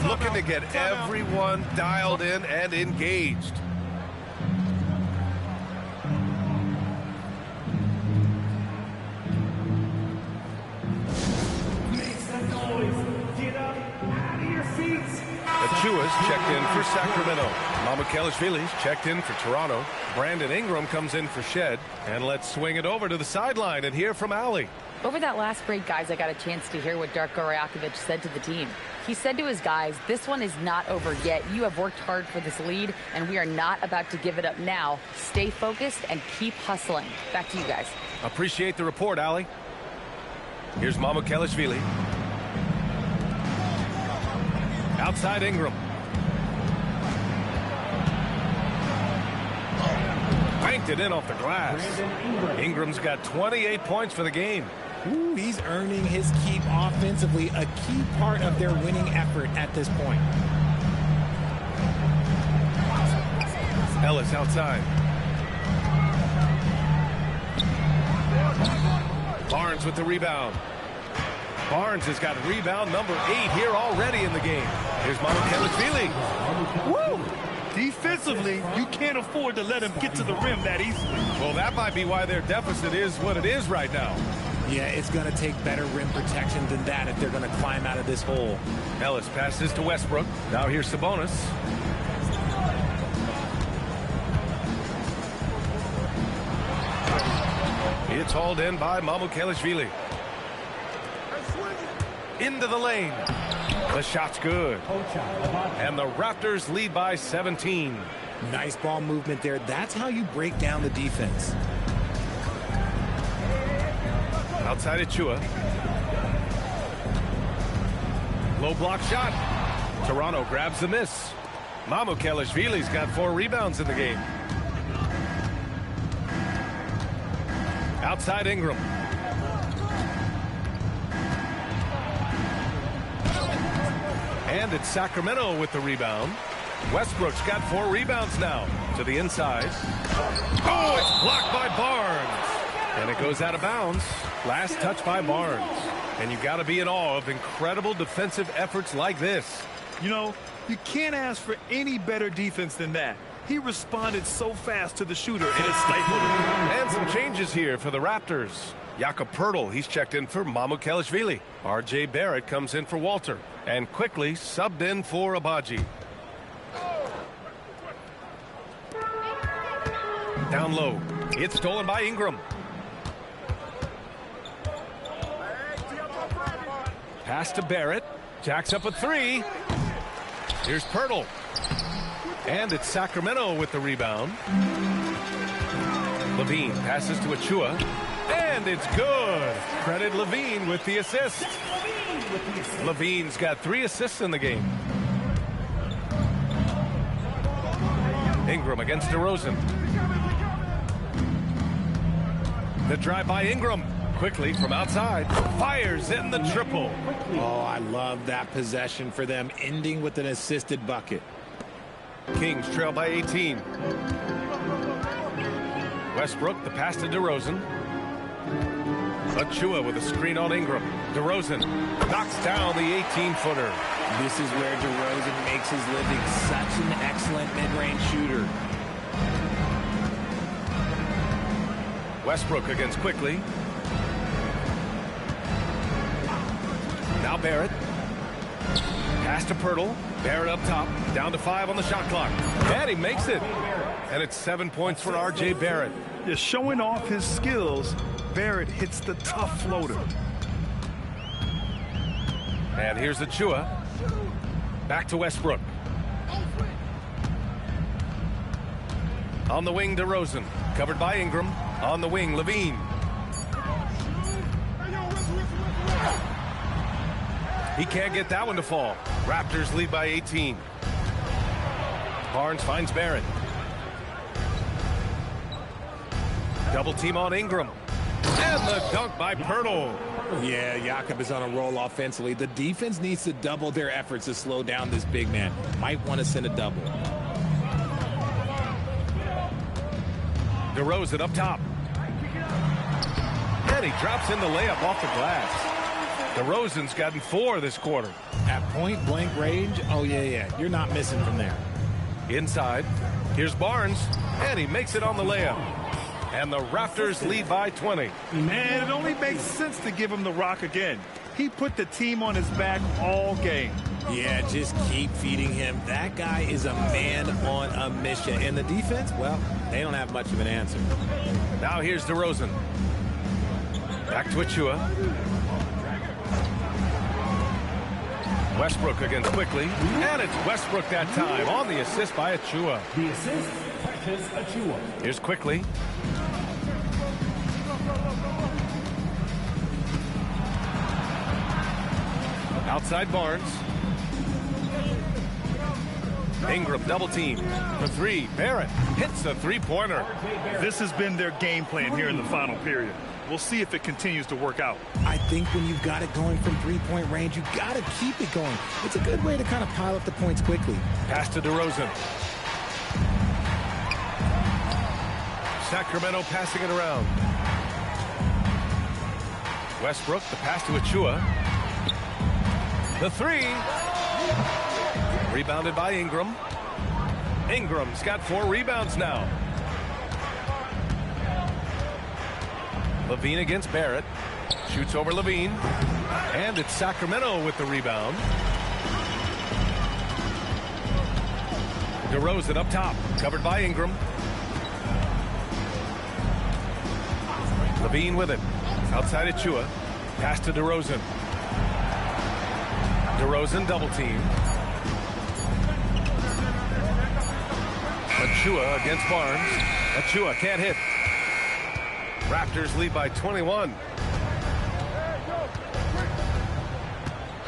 Looking to get everyone dialed in and engaged. Achua's checked in for Sacramento. Mamukelashvili's checked in for Toronto. Brandon Ingram comes in for Shed. And let's swing it over to the sideline and hear from Allie. Over that last break, guys, I got a chance to hear what Darko Rajakovic said to the team. He said to his guys, this one is not over yet. You have worked hard for this lead, and we are not about to give it up now. Stay focused and keep hustling. Back to you guys. Appreciate the report, Allie. Here's Mamukelashvili. Outside Ingram. Banked it in off the glass. Ingram's got 28 points for the game. Ooh, he's earning his keep offensively, a key part of their winning effort at this point. Ellis outside. Barnes with the rebound. Barnes has got rebound number 8 here already in the game. Here's Mamukelashvili. Woo! Defensively, you can't afford to let him get to the rim that easily. Well, that might be why their deficit is what it is right now. Yeah, it's going to take better rim protection than that if they're going to climb out of this hole. Ellis passes to Westbrook. Now here's Sabonis. It's hauled in by Mamukelashvili. Into the lane. The shot's good. And the Raptors lead by 17. Nice ball movement there. That's how you break down the defense. Outside Achua. Low block shot. Toronto grabs the miss. Mamukelashvili's got 4 rebounds in the game. Outside Ingram. And it's Sacramento with the rebound. Westbrook's got 4 rebounds now. To the inside. Oh, it's blocked by Barnes. And it goes out of bounds. Last touch by Barnes. And you got to be in awe of incredible defensive efforts like this. You know, you can't ask for any better defense than that. He responded so fast to the shooter, and it stifled him. And some changes here for the Raptors. Jakob Poeltl, he's checked in for Mamukelashvili. R.J. Barrett comes in for Walter. And quickly subbed in for Abaji. Down low. It's stolen by Ingram. Pass to Barrett. Jacks up a 3. Here's Poeltl. And it's Sacramento with the rebound. Levine passes to Achua. And it's good. Credit Levine with the assist. Levine's got 3 assists in the game. Ingram against DeRozan. The drive by Ingram. Quickly from outside. Fires in the triple. Oh, I love that possession for them, ending with an assisted bucket. Kings trail by 18. Westbrook, the pass to DeRozan. Achua with a screen on Ingram. DeRozan knocks down the 18-footer. This is where DeRozan makes his living. Such an excellent mid-range shooter. Westbrook against Quickly. Now Barrett. Pass to Poeltl. Barrett up top. Down to 5 on the shot clock. And he makes it. And it's 7 points for R.J. Barrett. Just showing off his skills, Barrett hits the tough floater. And here's Achua. Back to Westbrook. On the wing, DeRozan. Covered by Ingram. On the wing, Levine. He can't get that one to fall. Raptors lead by 18. Barnes finds Barrett. Double team on Ingram. And the dunk by Poeltl. Yeah, Jakob is on a roll offensively. The defense needs to double their efforts to slow down this big man. Might want to send a double. DeRozan up top. And he drops in the layup off the glass. DeRozan's gotten 4 this quarter. At point blank range, oh yeah, you're not missing from there. Inside, here's Barnes, and he makes it on the layup. And the Raptors lead by 20. Man, it only makes sense to give him the rock again. He put the team on his back all game. Yeah, just keep feeding him. That guy is a man on a mission. And the defense, well, they don't have much of an answer. Now here's DeRozan. Back to Achua. Westbrook against Quickly. And it's Westbrook that time on the assist by Achua. The assist, Precious Achua. Here's Quickly. Outside Barnes. Ingram double team for three. Barrett hits a three-pointer. This has been their game plan here in the final period. We'll see if it continues to work out. I think when you've got it going from three-point range, you've got to keep it going. It's a good way to kind of pile up the points quickly. Pass to DeRozan. Sacramento passing it around. Westbrook, the pass to Achua. The three. Rebounded by Ingram. Ingram's got 4 rebounds now. Levine against Barrett. Shoots over Levine. And it's Sacramento with the rebound. DeRozan up top. Covered by Ingram. Levine with it. Outside Achua. Pass to DeRozan. DeRozan double team. Achua against Barnes. Achua can't hit. Raptors lead by 21.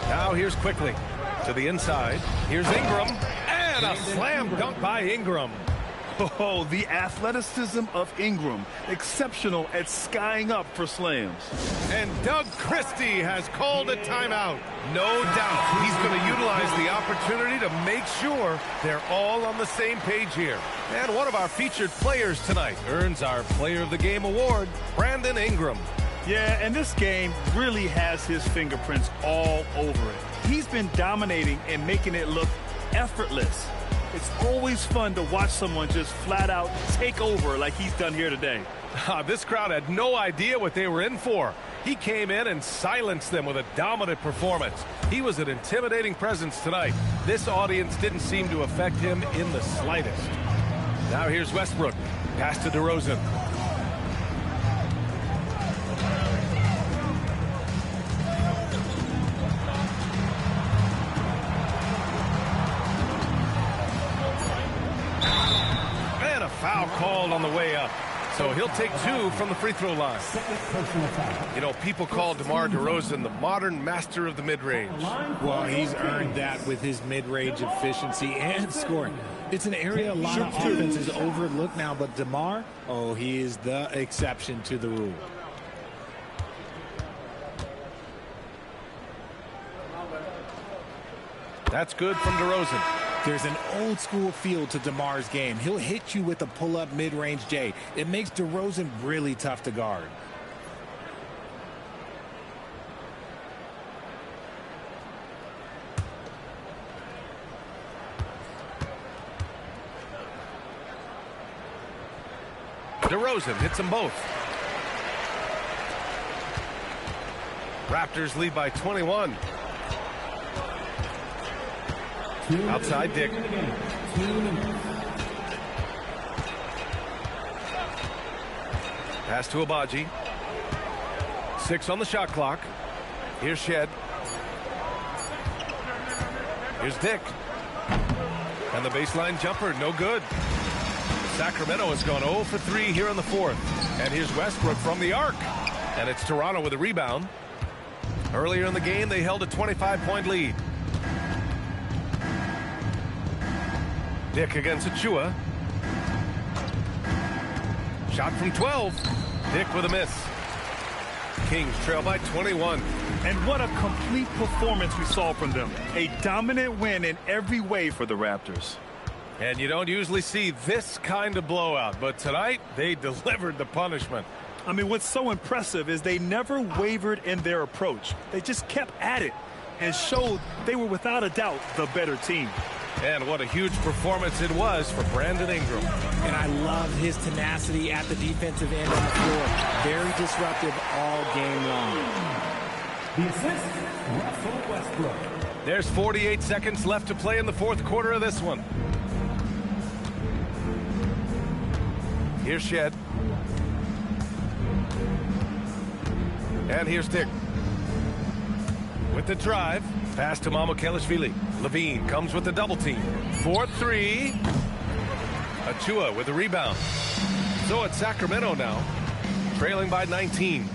Now here's Quickly to the inside. Here's Ingram. And a slam dunk by Ingram. Oh, the athleticism of Ingram. Exceptional at skying up for slams. And Doug Christie has called a timeout. No doubt he's going to utilize the opportunity to make sure they're all on the same page here. And one of our featured players tonight earns our Player of the Game award, Brandon Ingram. Yeah, and this game really has his fingerprints all over it. He's been dominating and making it look effortless. It's always fun to watch someone just flat out take over like he's done here today. This crowd had no idea what they were in for. He came in and silenced them with a dominant performance. He was an intimidating presence tonight. This audience didn't seem to affect him in the slightest. Now here's Westbrook. Pass to DeRozan. Foul called on the way up. So he'll take 2 from the free throw line. You know, people call DeMar DeRozan the modern master of the mid-range. Well, he's earned that with his mid-range efficiency and scoring. It's an area a lot of offenses overlook now, but DeMar, oh, he is the exception to the rule. That's good from DeRozan. There's an old-school feel to DeMar's game. He'll hit you with a pull-up mid-range J. It makes DeRozan really tough to guard. DeRozan hits them both. Raptors lead by 21. Outside Dick. Pass to Abaji. 6 on the shot clock. Here's Shed. Here's Dick. And the baseline jumper, no good. Sacramento has gone 0 for 3 here in the 4th. And here's Westbrook from the arc. And it's Toronto with a rebound. Earlier in the game, they held a 25-point lead. Dick against Achua. Shot from 12. Dick with a miss. Kings trail by 21. And what a complete performance we saw from them. A dominant win in every way for the Raptors. And you don't usually see this kind of blowout, but tonight they delivered the punishment. I mean, what's so impressive is they never wavered in their approach. They just kept at it and showed they were without a doubt the better team. And what a huge performance it was for Brandon Ingram. And I love his tenacity at the defensive end on the floor. Very disruptive all game long. The assist, Russell Westbrook. There's 48 seconds left to play in the 4th quarter of this one. Here's Shed. And here's Dick. With the drive. Pass to Mamukelashvili. Levine comes with the double team. 4-3. Achua with the rebound. So it's Sacramento now. Trailing by 19.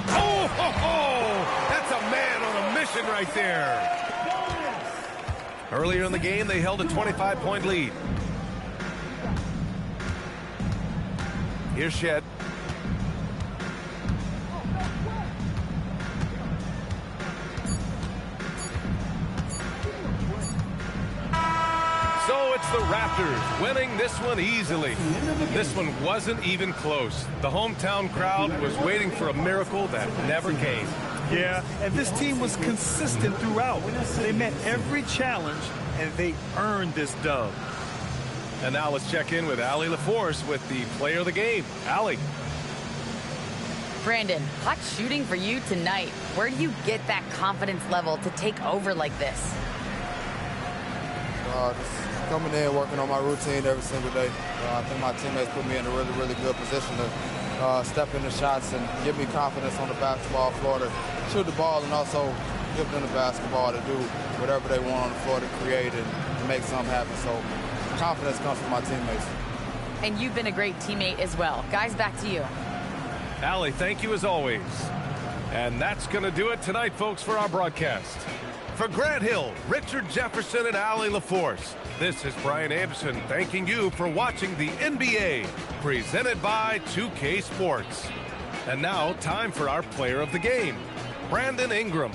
Oh, ho, ho! That's a man on a mission right there. Earlier in the game, they held a 25-point lead. Here's Shed. So it's the Raptors winning this one easily. This one wasn't even close. The hometown crowd was waiting for a miracle that never came. Yeah, and this team was consistent throughout. They met every challenge, and they earned this dub. And now let's check in with Allie LaForce with the player of the game. Allie. Brandon, hot shooting for you tonight. Where do you get that confidence level to take over like this? Just coming in, working on my routine every single day. I think my teammates put me in a really, really good position to step in the shots and give me confidence on the basketball floor to shoot the ball, and also give them the basketball to do whatever they want on the floor to create and make something happen. So confidence comes from my teammates. And you've been a great teammate as well. Guys, back to you. Allie, thank you as always. And that's going to do it tonight, folks, for our broadcast. For Grant Hill, Richard Jefferson, and Allie LaForce, this is Brian Anderson thanking you for watching the NBA, presented by 2K Sports. And now, time for our player of the game, Brandon Ingram.